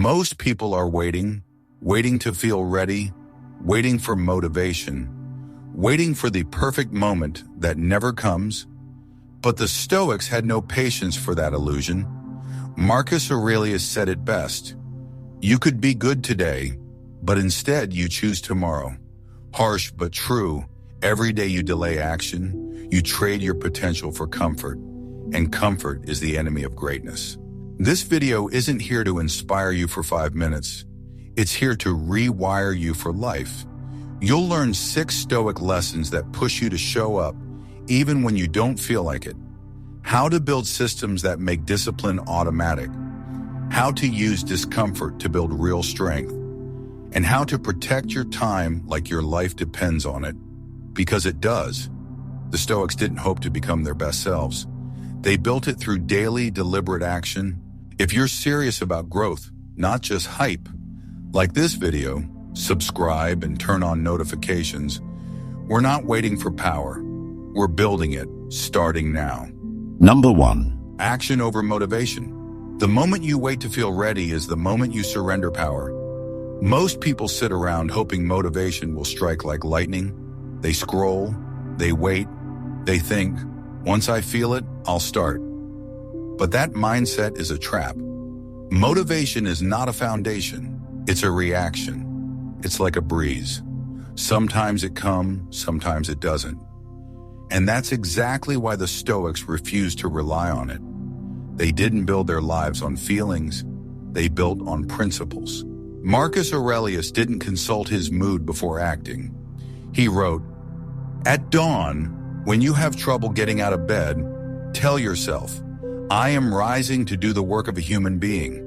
Most people are waiting to feel ready, waiting for motivation, waiting for the perfect moment that never comes. But the Stoics had no patience for that illusion. Marcus Aurelius said it best. You could be good today, but instead you choose tomorrow. Harsh but true, every day you delay action, you trade your potential for comfort, and comfort is the enemy of greatness. This video isn't here to inspire you for 5 minutes. It's here to rewire you for life. You'll learn 6 Stoic lessons that push you to show up even when you don't feel like it. How to build systems that make discipline automatic. How to use discomfort to build real strength. And how to protect your time like your life depends on it. Because it does. The Stoics didn't hope to become their best selves. They built it through daily, deliberate action. If you're serious about growth, not just hype, like this video, subscribe and turn on notifications. We're not waiting for power. We're building it, starting now. Number 1. Action over motivation. The moment you wait to feel ready is the moment you surrender power. Most people sit around hoping motivation will strike like lightning. They scroll, they wait, they think, once I feel it, I'll start. But that mindset is a trap. Motivation is not a foundation, it's a reaction. It's like a breeze. Sometimes it comes, sometimes it doesn't. And that's exactly why the Stoics refused to rely on it. They didn't build their lives on feelings, they built on principles. Marcus Aurelius didn't consult his mood before acting. He wrote, "At dawn, when you have trouble getting out of bed, tell yourself, I am rising to do the work of a human being."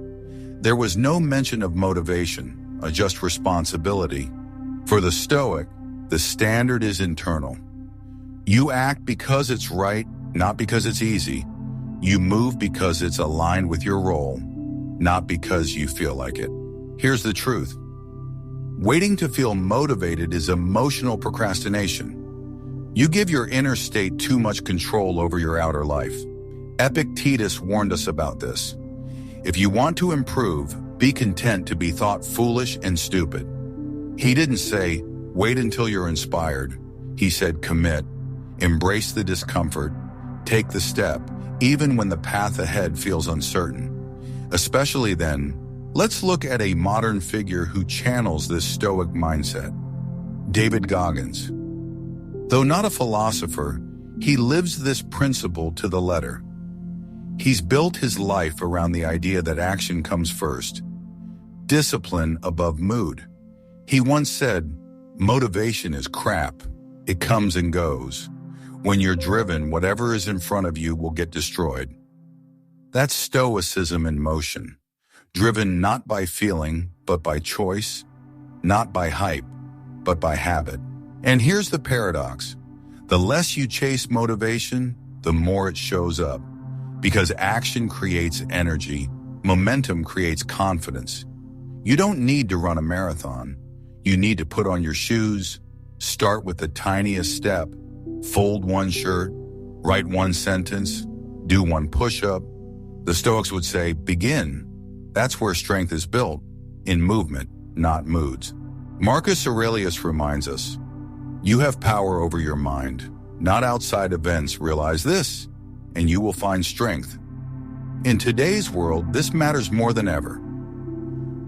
There was no mention of motivation, just responsibility. For the Stoic, the standard is internal. You act because it's right, not because it's easy. You move because it's aligned with your role, not because you feel like it. Here's the truth. Waiting to feel motivated is emotional procrastination. You give your inner state too much control over your outer life. Epictetus warned us about this. If you want to improve, be content to be thought foolish and stupid. He didn't say, wait until you're inspired. He said, commit. Embrace the discomfort. Take the step, even when the path ahead feels uncertain. Especially then, let's look at a modern figure who channels this Stoic mindset. David Goggins. Though not a philosopher, he lives this principle to the letter. He's built his life around the idea that action comes first. Discipline above mood. He once said, motivation is crap. It comes and goes. When you're driven, whatever is in front of you will get destroyed. That's Stoicism in motion. Driven not by feeling, but by choice. Not by hype, but by habit. And here's the paradox. The less you chase motivation, the more it shows up. Because action creates energy, momentum creates confidence. You don't need to run a marathon. You need to put on your shoes, start with the tiniest step, fold one shirt, write one sentence, do one push-up. The Stoics would say, begin. That's where strength is built, in movement, not moods. Marcus Aurelius reminds us, you have power over your mind, not outside events. Realize this, and you will find strength. In today's world, this matters more than ever.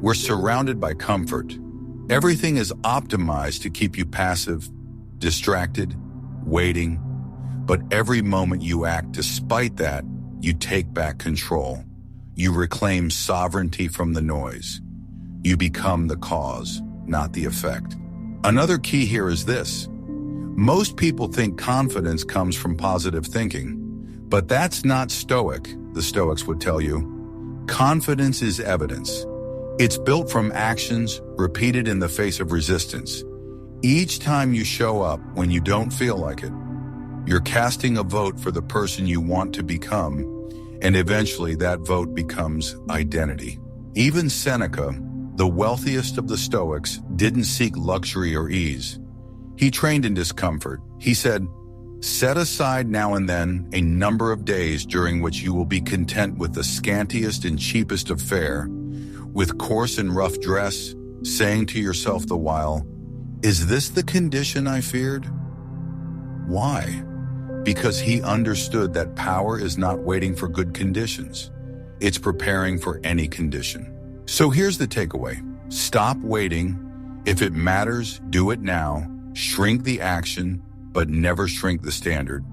We're surrounded by comfort. Everything is optimized to keep you passive, distracted, waiting. But every moment you act despite that, you take back control. You reclaim sovereignty from the noise. You become the cause, not the effect. Another key here is this. Most people think confidence comes from positive thinking, but that's not Stoic, the Stoics would tell you. Confidence is evidence. It's built from actions repeated in the face of resistance. Each time you show up when you don't feel like it, you're casting a vote for the person you want to become, and eventually that vote becomes identity. Even Seneca, the wealthiest of the Stoics, didn't seek luxury or ease. He trained in discomfort. He said, set aside now and then a number of days during which you will be content with the scantiest and cheapest of fare, with coarse and rough dress, saying to yourself the while, "Is this the condition I feared?" Why? Because he understood that power is not waiting for good conditions. It's preparing for any condition. So here's the takeaway. Stop waiting. If it matters, do it now. Shrink the action, but never shrink the standard.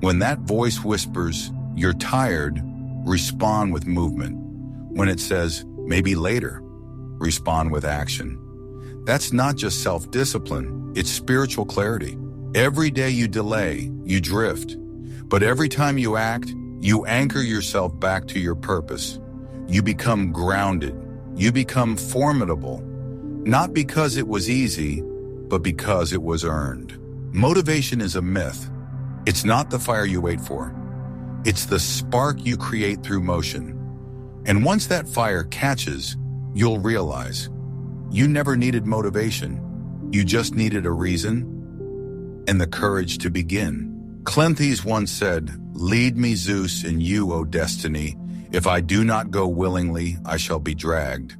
When that voice whispers, "You're tired," respond with movement. When it says, "Maybe later," respond with action. That's not just self-discipline, it's spiritual clarity. Every day you delay, you drift. But every time you act, you anchor yourself back to your purpose. You become grounded. You become formidable. Not because it was easy, but because it was earned. Motivation is a myth. It's not the fire you wait for. It's the spark you create through motion. And once that fire catches, you'll realize you never needed motivation. You just needed a reason and the courage to begin. Cleanthes once said, "Lead me, Zeus, and you, O destiny. If I do not go willingly, I shall be dragged.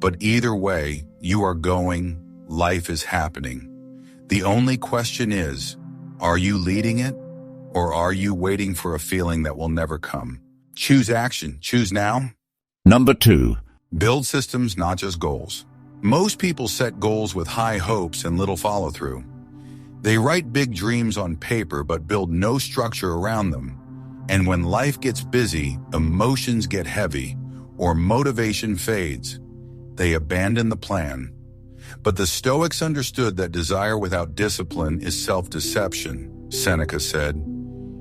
But either way, you are going, life is happening. The only question is, are you leading it, or are you waiting for a feeling that will never come?" Choose action. Choose now. Number 2. Build systems, not just goals. Most people set goals with high hopes and little follow-through. They write big dreams on paper but build no structure around them. And when life gets busy, emotions get heavy, or motivation fades, they abandon the plan. But the Stoics understood that desire without discipline is self-deception. Seneca said,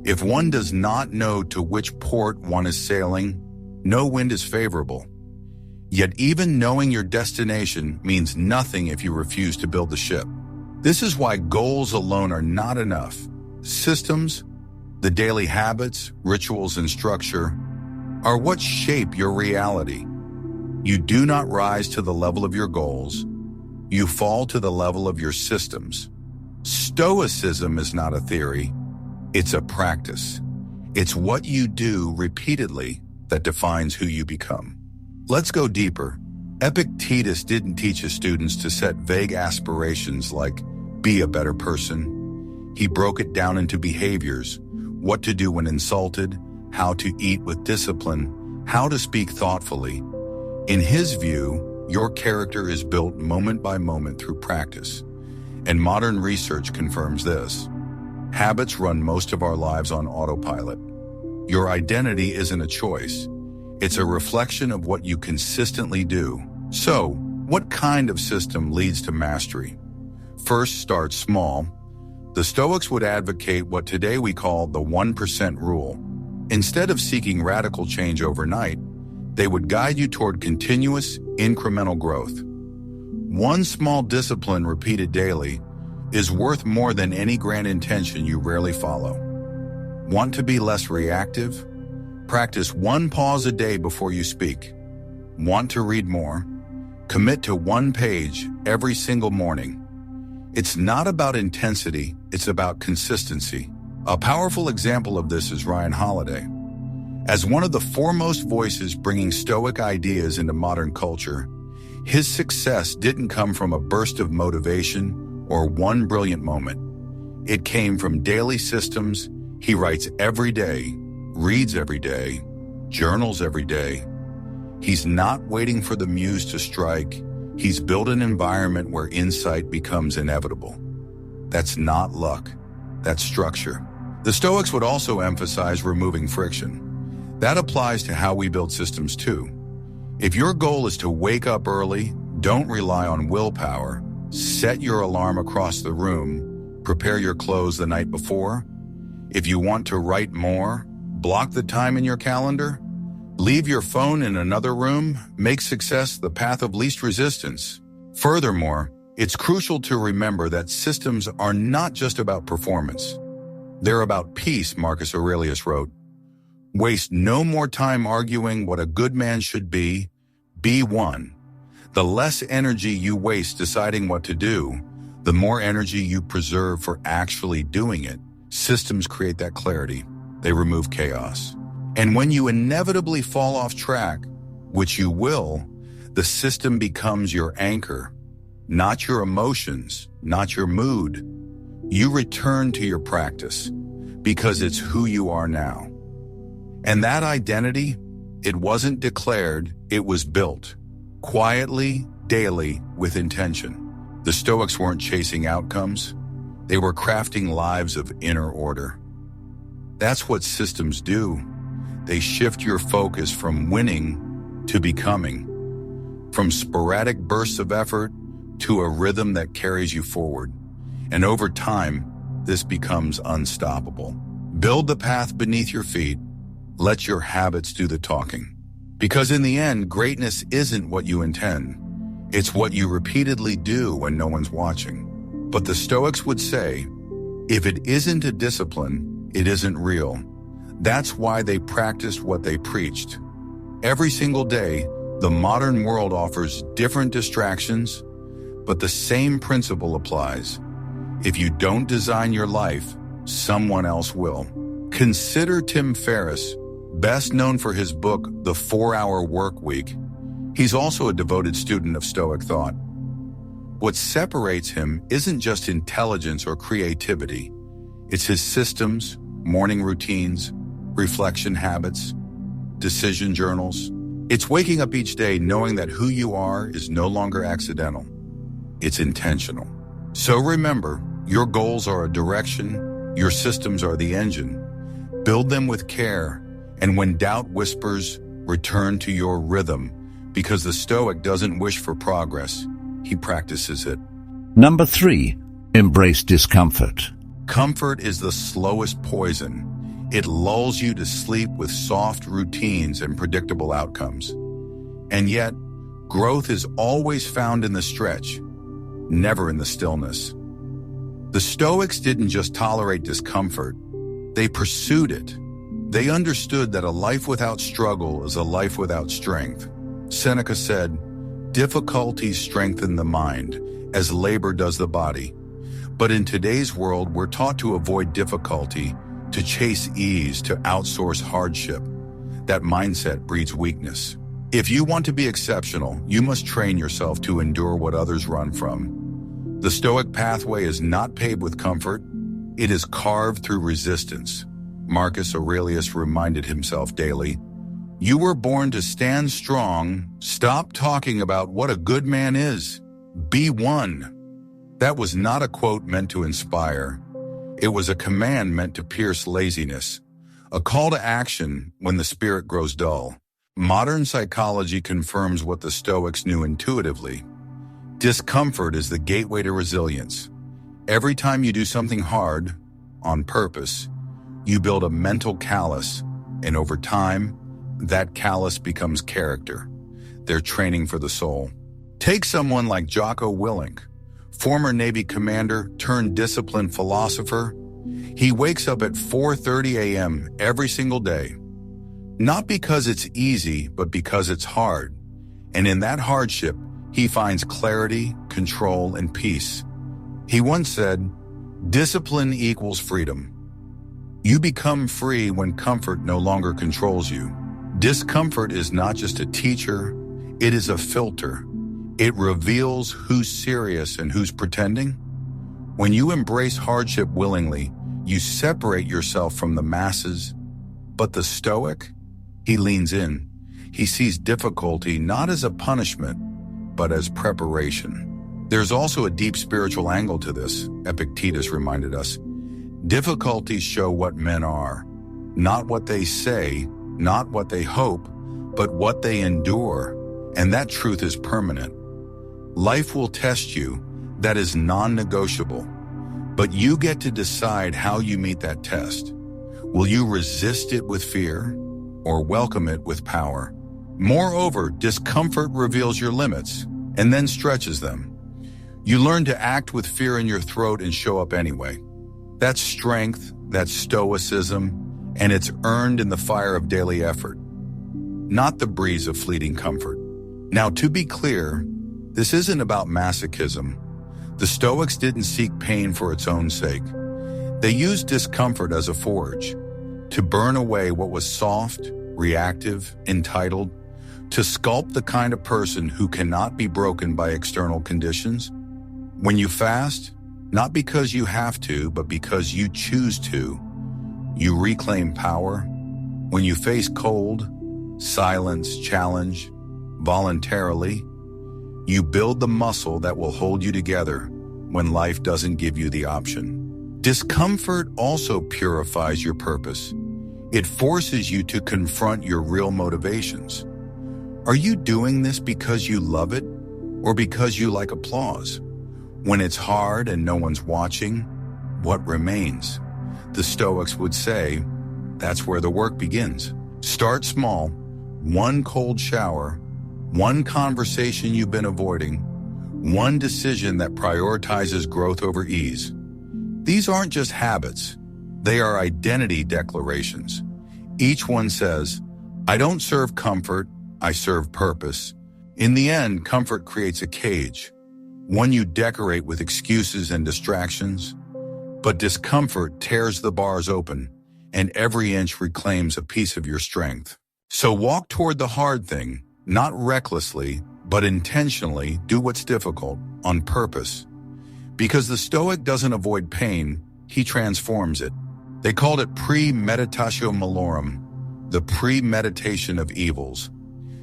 "If one does not know to which port one is sailing, no wind is favorable." Yet even knowing your destination means nothing if you refuse to build the ship. This is why goals alone are not enough. Systems, the daily habits, rituals, and structure are what shape your reality. You do not rise to the level of your goals. You fall to the level of your systems. Stoicism is not a theory. It's a practice. It's what you do repeatedly that defines who you become. Let's go deeper. Epictetus didn't teach his students to set vague aspirations like, "Be a better person." He broke it down into behaviors, what to do when insulted, how to eat with discipline, how to speak thoughtfully. In his view, your character is built moment by moment through practice. And modern research confirms this. Habits run most of our lives on autopilot. Your identity isn't a choice. It's a reflection of what you consistently do. So, what kind of system leads to mastery? First, start small. The Stoics would advocate what today we call the 1% rule. Instead of seeking radical change overnight, they would guide you toward continuous, incremental growth. One small discipline repeated daily is worth more than any grand intention you rarely follow. Want to be less reactive? Practice one pause a day before you speak. Want to read more? Commit to one page every single morning. It's not about intensity, it's about consistency. A powerful example of this is Ryan Holiday. As one of the foremost voices bringing Stoic ideas into modern culture, his success didn't come from a burst of motivation or one brilliant moment. It came from daily systems. He writes every day, reads every day, journals every day. He's not waiting for the muse to strike. He's built an environment where insight becomes inevitable. That's not luck. That's structure. The Stoics would also emphasize removing friction. That applies to how we build systems too. If your goal is to wake up early, don't rely on willpower. Set your alarm across the room. Prepare your clothes the night before. If you want to write more, block the time in your calendar. Leave your phone in another room. Make success the path of least resistance. Furthermore, it's crucial to remember that systems are not just about performance. They're about peace, Marcus Aurelius wrote. Waste no more time arguing what a good man should be. Be one. The less energy you waste deciding what to do, the more energy you preserve for actually doing it. Systems create that clarity. They remove chaos. And when you inevitably fall off track, which you will, The system becomes your anchor, not your emotions, not your mood. You return to your practice because it's who you are now. And that identity, it wasn't declared, it was built. Quietly, daily, with intention. The Stoics weren't chasing outcomes. They were crafting lives of inner order. That's what systems do. They shift your focus from winning to becoming, from sporadic bursts of effort to a rhythm that carries you forward. And over time, this becomes unstoppable. Build the path beneath your feet. Let your habits do the talking. Because in the end, greatness isn't what you intend. It's what you repeatedly do when no one's watching. But the Stoics would say, if it isn't a discipline, it isn't real. That's why they practiced what they preached. Every single day, the modern world offers different distractions, but the same principle applies. If you don't design your life, someone else will. Consider Tim Ferriss, best known for his book, The 4-Hour Work Week. He's also a devoted student of Stoic thought. What separates him isn't just intelligence or creativity. It's his systems, morning routines, reflection habits, decision journals. It's waking up each day knowing that who you are is no longer accidental. It's intentional. So remember, your goals are a direction, your systems are the engine. Build them with care, and when doubt whispers, return to your rhythm, because the Stoic doesn't wish for progress, he practices it. Number 3. Embrace discomfort. Comfort is the slowest poison. It lulls you to sleep with soft routines and predictable outcomes. And yet, growth is always found in the stretch, never in the stillness. The Stoics didn't just tolerate discomfort, they pursued it. They understood that a life without struggle is a life without strength. Seneca said, difficulties strengthen the mind, as labor does the body. But in today's world, we're taught to avoid difficulty, to chase ease, to outsource hardship. That mindset breeds weakness. If you want to be exceptional, you must train yourself to endure what others run from. The Stoic pathway is not paved with comfort, it is carved through resistance. Marcus Aurelius reminded himself daily, you were born to stand strong. Stop talking about what a good man is. Be one. That was not a quote meant to inspire. It was a command meant to pierce laziness, a call to action when the spirit grows dull. Modern psychology confirms what the Stoics knew intuitively. Discomfort is the gateway to resilience. Every time you do something hard, on purpose, you build a mental callus, and over time, that callus becomes character. They're training for the soul. Take someone like Jocko Willink, former Navy commander turned disciplined philosopher. He wakes up at 4:30 a.m. every single day. Not because it's easy, but because it's hard. And in that hardship, he finds clarity, control, and peace. He once said, discipline equals freedom. You become free when comfort no longer controls you. Discomfort is not just a teacher, it is a filter. It reveals who's serious and who's pretending. When you embrace hardship willingly, you separate yourself from the masses. But the Stoic, he leans in. He sees difficulty not as a punishment, but as preparation. There's also a deep spiritual angle to this, Epictetus reminded us. Difficulties show what men are, not what they say, not what they hope, but what they endure, and that truth is permanent. Life will test you, that is non-negotiable, but you get to decide how you meet that test. Will you resist it with fear, or welcome it with power? Moreover, discomfort reveals your limits, and then stretches them. You learn to act with fear in your throat and show up anyway. That's strength, that's stoicism, and it's earned in the fire of daily effort, not the breeze of fleeting comfort. Now, to be clear, this isn't about masochism. The Stoics didn't seek pain for its own sake. They used discomfort as a forge, to burn away what was soft, reactive, entitled, to sculpt the kind of person who cannot be broken by external conditions. When you fast, not because you have to, but because you choose to, you reclaim power. When you face cold, silence, challenge, voluntarily, you build the muscle that will hold you together when life doesn't give you the option. Discomfort also purifies your purpose. It forces you to confront your real motivations. Are you doing this because you love it or because you like applause? When it's hard and no one's watching, what remains? The Stoics would say, that's where the work begins. Start small, one cold shower, one conversation you've been avoiding, one decision that prioritizes growth over ease. These aren't just habits, they are identity declarations. Each one says, I don't serve comfort, I serve purpose. In the end, comfort creates a cage, one you decorate with excuses and distractions, but discomfort tears the bars open, and every inch reclaims a piece of your strength. So walk toward the hard thing, not recklessly, but intentionally do what's difficult, on purpose. Because the Stoic doesn't avoid pain, he transforms it. They called it premeditatio malorum, the premeditation of evils.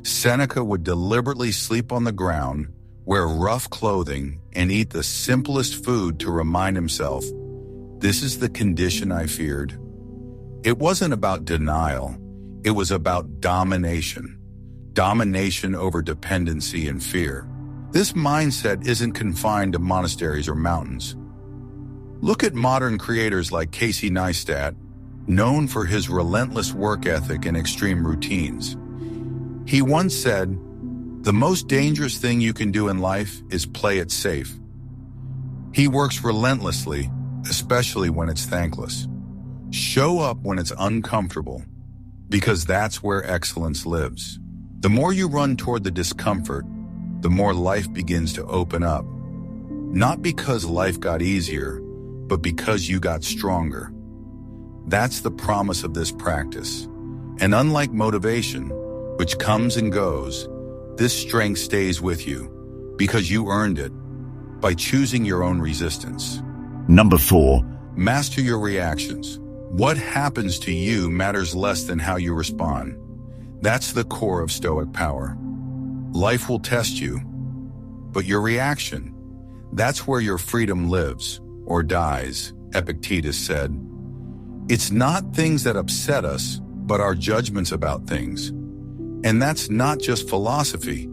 Seneca would deliberately sleep on the ground, wear rough clothing, and eat the simplest food to remind himself, this is the condition I feared. It wasn't about denial, it was about domination. Domination over dependency and fear. This mindset isn't confined to monasteries or mountains. Look at modern creators like Casey Neistat, known for his relentless work ethic and extreme routines. He once said, the most dangerous thing you can do in life is play it safe. He works relentlessly, especially when it's thankless. Show up when it's uncomfortable, because that's where excellence lives. The more you run toward the discomfort, the more life begins to open up. Not because life got easier, but because you got stronger. That's the promise of this practice. And unlike motivation, which comes and goes, this strength stays with you because you earned it by choosing your own resistance. Number 4. Master your reactions. What happens to you matters less than how you respond. That's the core of Stoic power. Life will test you, but your reaction, that's where your freedom lives or dies, Epictetus said. It's not things that upset us, but our judgments about things. And that's not just philosophy,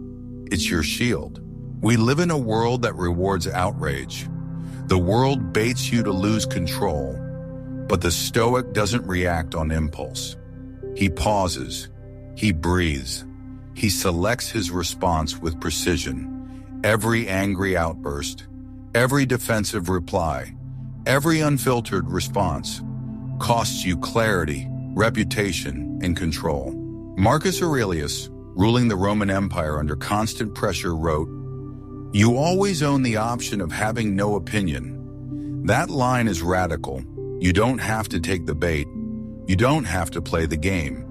it's your shield. We live in a world that rewards outrage. The world baits you to lose control, but the Stoic doesn't react on impulse. He pauses. He breathes. He selects his response with precision. Every angry outburst, every defensive reply, every unfiltered response costs you clarity, reputation, and control. Marcus Aurelius, ruling the Roman Empire under constant pressure, wrote, "You always own the option of having no opinion." That line is radical. You don't have to take the bait. You don't have to play the game.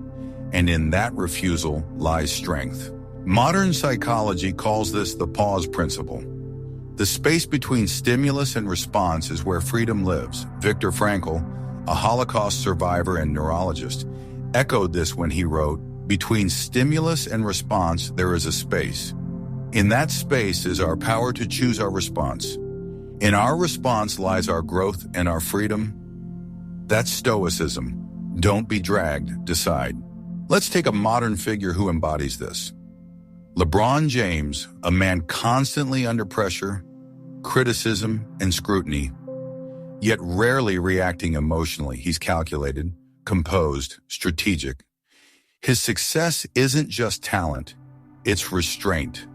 And in that refusal lies strength. Modern psychology calls this the pause principle. The space between stimulus and response is where freedom lives. Viktor Frankl, a Holocaust survivor and neurologist, echoed this when he wrote, "Between stimulus and response, there is a space. In that space is our power to choose our response. In our response lies our growth and our freedom." That's Stoicism. Don't be dragged, decide. Let's take a modern figure who embodies this. LeBron James, a man constantly under pressure, criticism, and scrutiny, yet rarely reacting emotionally. He's calculated, composed, strategic. His success isn't just talent, it's restraint.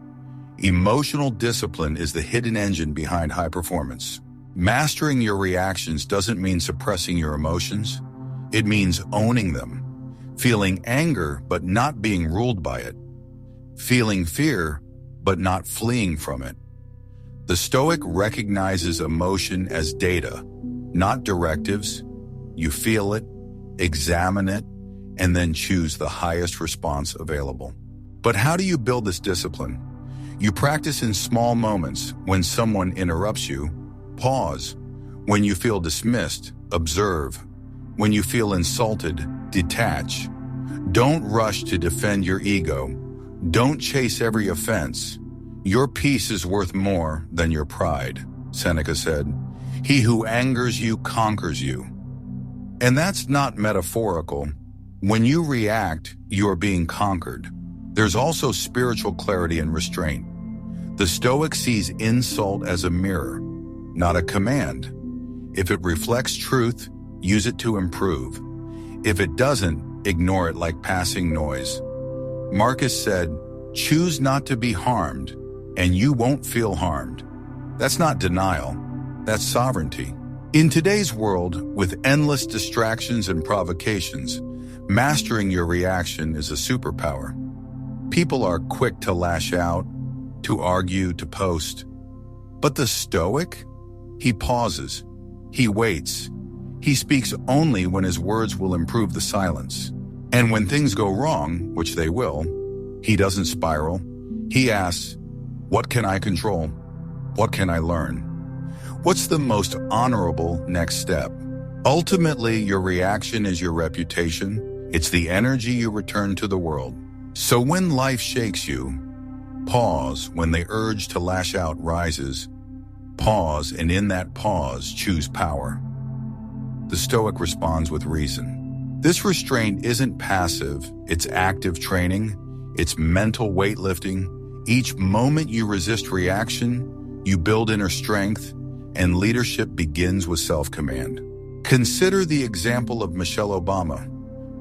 Emotional discipline is the hidden engine behind high performance. Mastering your reactions doesn't mean suppressing your emotions. It means owning them. Feeling anger, but not being ruled by it. Feeling fear, but not fleeing from it. The Stoic recognizes emotion as data, not directives. You feel it, examine it, and then choose the highest response available. But how do you build this discipline? You practice in small moments. When someone interrupts you, pause. When you feel dismissed, observe. When you feel insulted, detach. Don't rush to defend your ego. Don't chase every offense. Your peace is worth more than your pride, Seneca said. He who angers you conquers you. And that's not metaphorical. When you react, you are being conquered. There's also spiritual clarity and restraint. The Stoic sees insult as a mirror, not a command. If it reflects truth, use it to improve. If it doesn't, ignore it like passing noise. Marcus said, "Choose not to be harmed, and you won't feel harmed." That's not denial, that's sovereignty. In today's world, with endless distractions and provocations, mastering your reaction is a superpower. People are quick to lash out, to argue, to post. But the Stoic? He pauses. He waits. He speaks only when his words will improve the silence. And when things go wrong, which they will, he doesn't spiral. He asks, what can I control? What can I learn? What's the most honorable next step? Ultimately, your reaction is your reputation. It's the energy you return to the world. So when life shakes you, pause. When the urge to lash out rises, pause, and in that pause, choose power. The Stoic responds with reason. This restraint isn't passive, it's active training, it's mental weightlifting. Each moment you resist reaction, you build inner strength, and leadership begins with self-command. Consider the example of Michelle Obama,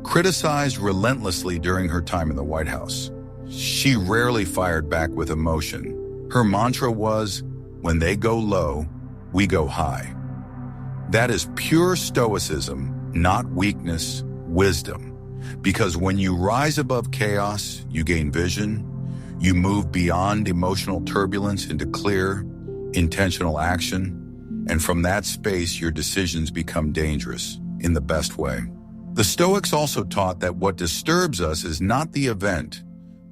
criticized relentlessly during her time in the White House. She rarely fired back with emotion. Her mantra was, when they go low, we go high. That is pure Stoicism, not weakness, wisdom. Because when you rise above chaos, you gain vision, you move beyond emotional turbulence into clear, intentional action, and from that space, your decisions become dangerous in the best way. The Stoics also taught that what disturbs us is not the event,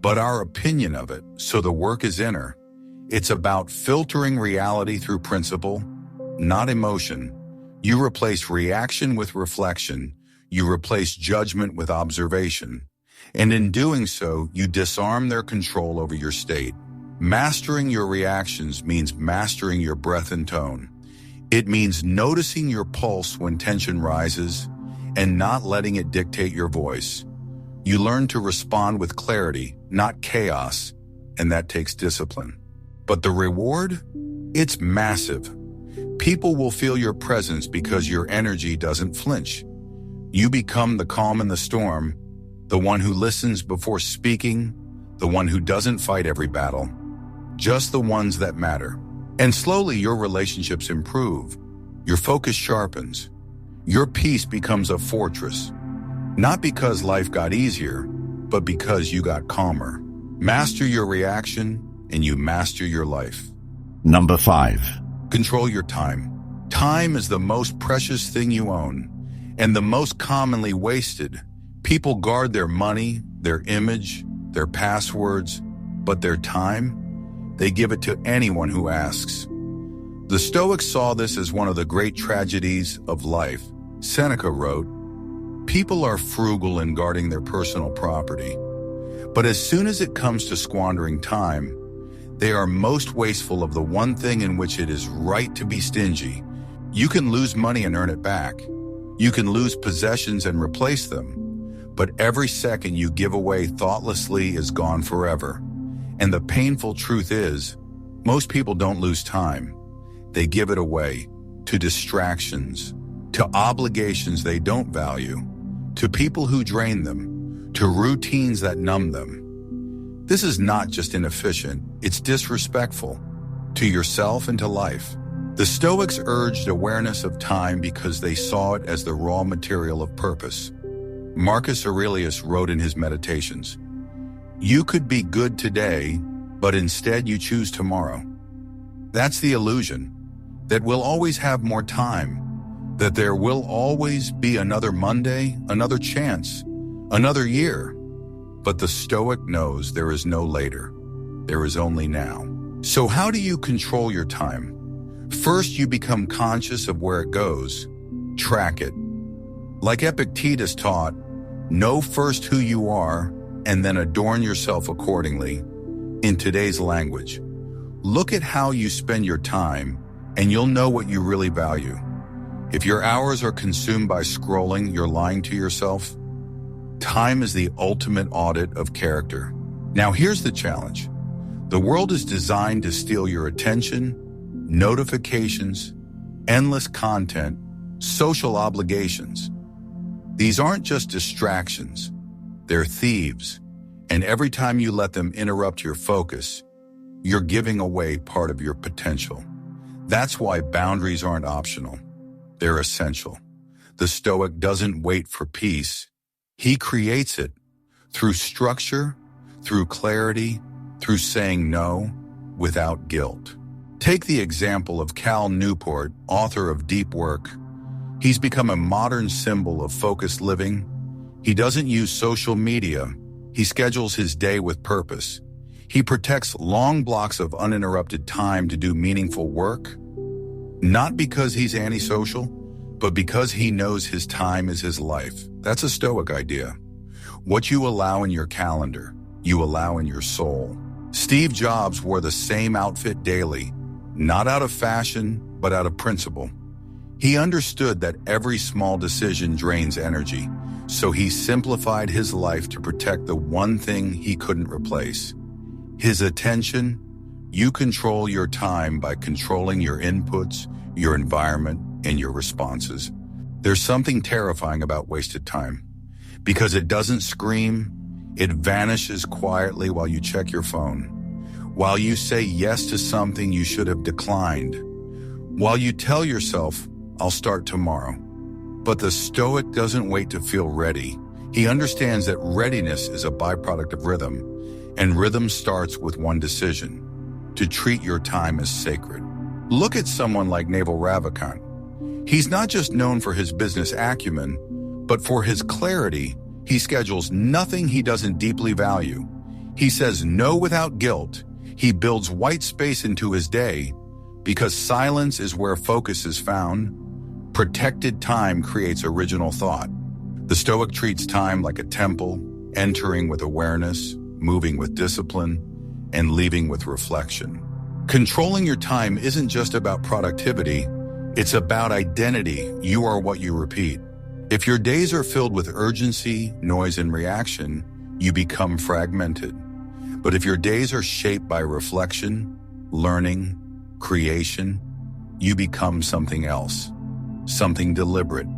but our opinion of it, so the work is inner. It's about filtering reality through principle, not emotion. You replace reaction with reflection. You replace judgment with observation. And in doing so, you disarm their control over your state. Mastering your reactions means mastering your breath and tone. It means noticing your pulse when tension rises and not letting it dictate your voice. You learn to respond with clarity, not chaos, and that takes discipline. But the reward? It's massive. People will feel your presence because your energy doesn't flinch. You become the calm in the storm, the one who listens before speaking, the one who doesn't fight every battle, just the ones that matter. And slowly your relationships improve, your focus sharpens, your peace becomes a fortress, not because life got easier, but because you got calmer. Master your reaction, and you master your life. Number 5. Control your time. Time is the most precious thing you own, and the most commonly wasted. People guard their money, their image, their passwords, but their time, they give it to anyone who asks. The Stoics saw this as one of the great tragedies of life. Seneca wrote, "People are frugal in guarding their personal property, but as soon as it comes to squandering time, they are most wasteful of the one thing in which it is right to be stingy. You can lose money and earn it back. You can lose possessions and replace them. But every second you give away thoughtlessly is gone forever. And the painful truth is, most people don't lose time. They give it away to distractions, to obligations they don't value, to people who drain them, to routines that numb them. This is not just inefficient, it's disrespectful to yourself and to life. The Stoics urged awareness of time because they saw it as the raw material of purpose. Marcus Aurelius wrote in his Meditations, "You could be good today, but instead you choose tomorrow." That's the illusion, that we'll always have more time, that there will always be another Monday, another chance, another year. But the Stoic knows there is no later. There is only now. So how do you control your time? First, you become conscious of where it goes. Track it. Like Epictetus taught, know first who you are and then adorn yourself accordingly. In today's language, look at how you spend your time and you'll know what you really value. If your hours are consumed by scrolling, you're lying to yourself. Time is the ultimate audit of character. Now here's the challenge. The world is designed to steal your attention, notifications, endless content, social obligations. These aren't just distractions, they're thieves. And every time you let them interrupt your focus, you're giving away part of your potential. That's why boundaries aren't optional. They're essential. The Stoic doesn't wait for peace. He creates it through structure, through clarity, through saying no without guilt. Take the example of Cal Newport, author of Deep Work. He's become a modern symbol of focused living. He doesn't use social media. He schedules his day with purpose. He protects long blocks of uninterrupted time to do meaningful work, not because he's antisocial, but because he knows his time is his life. That's a Stoic idea. What you allow in your calendar, you allow in your soul. Steve Jobs wore the same outfit daily, not out of fashion, but out of principle. He understood that every small decision drains energy, so he simplified his life to protect the one thing he couldn't replace: his attention. You control your time by controlling your inputs, your environment, and your responses. There's something terrifying about wasted time. Because it doesn't scream, it vanishes quietly while you check your phone, while you say yes to something you should have declined, while you tell yourself, I'll start tomorrow. But the Stoic doesn't wait to feel ready. He understands that readiness is a byproduct of rhythm, and rhythm starts with one decision: to treat your time as sacred. Look at someone like Naval Ravikant. He's not just known for his business acumen, but for his clarity. He schedules nothing he doesn't deeply value. He says no without guilt. He builds white space into his day because silence is where focus is found. Protected time creates original thought. The Stoic treats time like a temple, entering with awareness, moving with discipline, and leaving with reflection. Controlling your time isn't just about productivity, it's about identity. You are what you repeat. If your days are filled with urgency, noise, and reaction, you become fragmented. But if your days are shaped by reflection, learning, creation, you become something else, something deliberate,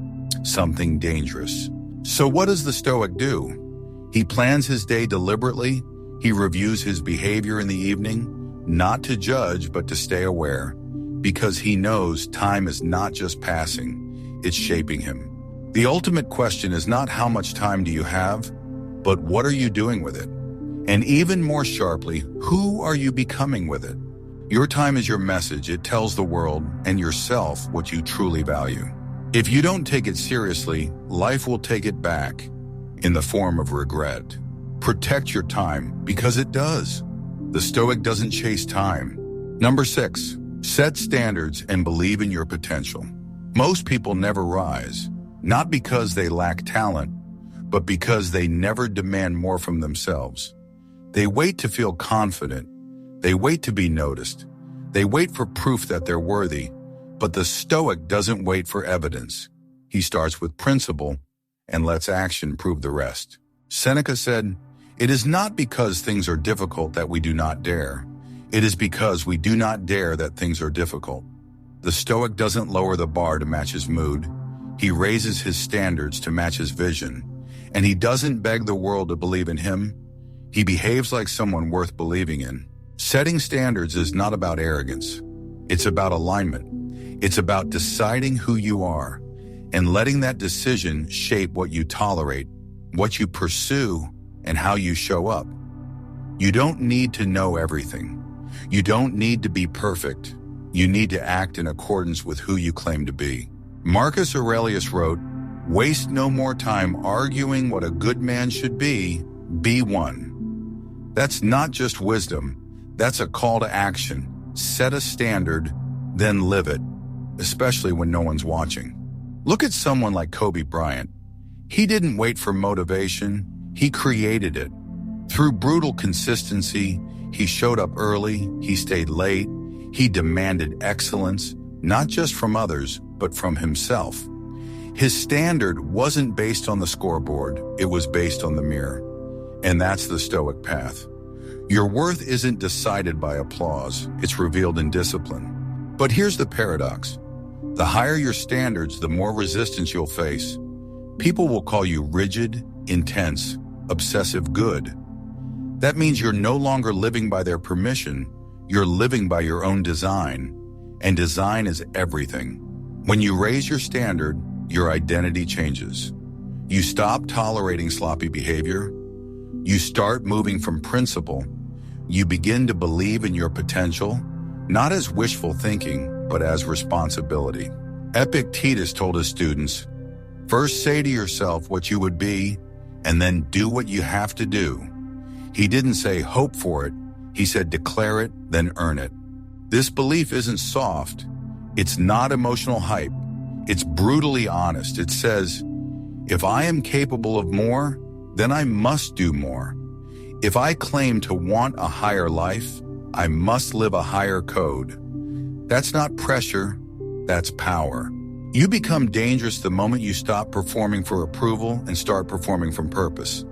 something dangerous. So what does the Stoic do? He plans his day deliberately. He reviews his behavior in the evening, not to judge, but to stay aware, because he knows time is not just passing, it's shaping him. The ultimate question is not how much time do you have, but what are you doing with it? And even more sharply, who are you becoming with it? Your time is your message. It tells the world and yourself what you truly value. If you don't take it seriously, life will take it back in the form of regret. Protect your time because it does. The Stoic doesn't chase time. Number 6, set standards and believe in your potential. Most people never rise, not because they lack talent, but because they never demand more from themselves. They wait to feel confident. They wait to be noticed. They wait for proof that they're worthy. But the Stoic doesn't wait for evidence. He starts with principle and lets action prove the rest. Seneca said, "It is not because things are difficult that we do not dare. It is because we do not dare that things are difficult." The Stoic doesn't lower the bar to match his mood. He raises his standards to match his vision. And he doesn't beg the world to believe in him. He behaves like someone worth believing in. Setting standards is not about arrogance. It's about alignment. It's about deciding who you are and letting that decision shape what you tolerate, what you pursue, and how you show up. You don't need to know everything. You don't need to be perfect. You need to act in accordance with who you claim to be. Marcus Aurelius wrote, "Waste no more time arguing what a good man should be. Be one. That's not just wisdom, that's a call to action. Set a standard, then live it, especially when no one's watching. Look at someone like Kobe Bryant. He didn't wait for motivation, he created it. Through brutal consistency, he showed up early, he stayed late, he demanded excellence, not just from others, but from himself. His standard wasn't based on the scoreboard, it was based on the mirror. And that's the Stoic path. Your worth isn't decided by applause, it's revealed in discipline. But here's the paradox. The higher your standards, the more resistance you'll face. People will call you rigid, intense, obsessive good. That means you're no longer living by their permission, you're living by your own design. And design is everything. When you raise your standard, your identity changes. You stop tolerating sloppy behavior. You start moving from principle. You begin to believe in your potential, not as wishful thinking, but as responsibility. Epictetus told his students, first say to yourself what you would be, and then do what you have to do. He didn't say hope for it, he said declare it, then earn it. This belief isn't soft, it's not emotional hype, it's brutally honest. It says, if I am capable of more, then I must do more. If I claim to want a higher life, I must live a higher code. That's not pressure, that's power. You become dangerous the moment you stop performing for approval and start performing from purpose.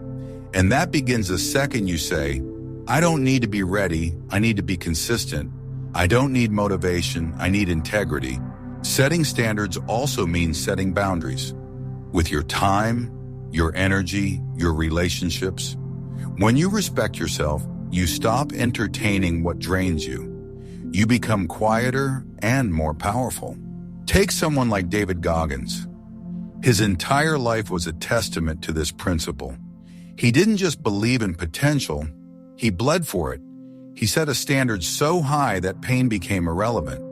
And that begins the second you say, I don't need to be ready, I need to be consistent. I don't need motivation, I need integrity. Setting standards also means setting boundaries. With your time, your energy, your relationships. When you respect yourself, you stop entertaining what drains you. You become quieter and more powerful. Take someone like David Goggins. His entire life was a testament to this principle. He didn't just believe in potential, he bled for it. He set a standard so high that pain became irrelevant.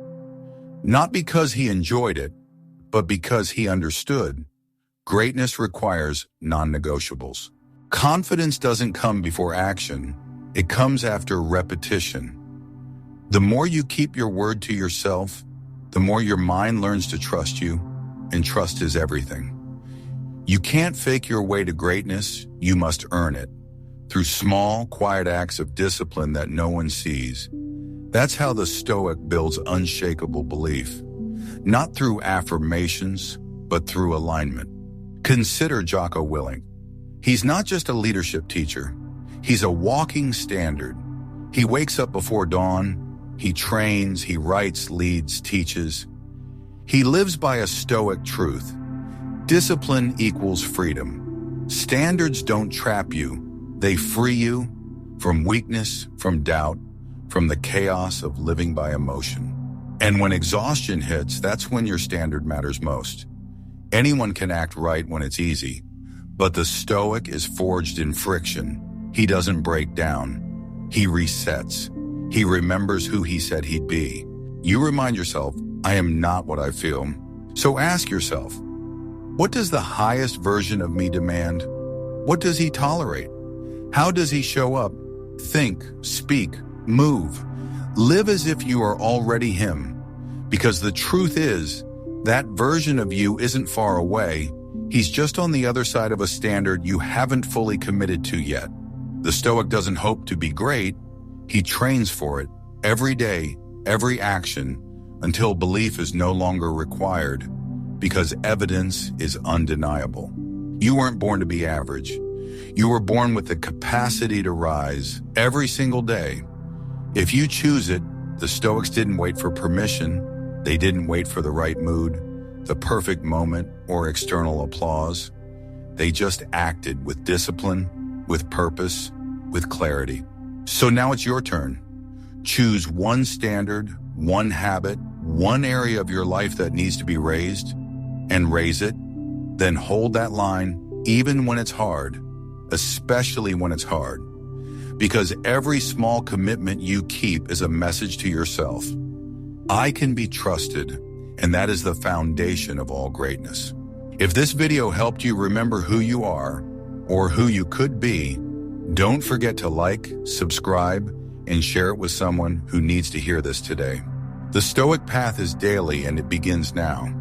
Not because he enjoyed it, but because he understood. Greatness requires non-negotiables. Confidence doesn't come before action, it comes after repetition. The more you keep your word to yourself, the more your mind learns to trust you, and trust is everything. You can't fake your way to greatness, you must earn it, through small, quiet acts of discipline that no one sees. That's how the Stoic builds unshakable belief, not through affirmations, but through alignment. Consider Jocko Willink. He's not just a leadership teacher, he's a walking standard. He wakes up before dawn, he trains, he writes, leads, teaches. He lives by a Stoic truth. Discipline equals freedom. Standards don't trap you, they free you from weakness, from doubt, from the chaos of living by emotion. And when exhaustion hits, that's when your standard matters most. Anyone can act right when it's easy, but the Stoic is forged in friction. He doesn't break down. He resets. He remembers who he said he'd be. You remind yourself, I am not what I feel. So ask yourself, what does the highest version of me demand? What does he tolerate? How does he show up? Think, speak, move. Live as if you are already him. Because the truth is, that version of you isn't far away. He's just on the other side of a standard you haven't fully committed to yet. The Stoic doesn't hope to be great. He trains for it every day, every action, until belief is no longer required, because evidence is undeniable. You weren't born to be average. You were born with the capacity to rise every single day. If you choose it, the Stoics didn't wait for permission. They didn't wait for the right mood, the perfect moment, or external applause. They just acted with discipline, with purpose, with clarity. So now it's your turn. Choose one standard, one habit, one area of your life that needs to be raised, and raise it. Then hold that line, even when it's hard, especially when it's hard. Because every small commitment you keep is a message to yourself. I can be trusted, and that is the foundation of all greatness. If this video helped you remember who you are, or who you could be, Don't forget to like, subscribe, and share it with someone who needs to hear this today. The Stoic path is daily and it begins now.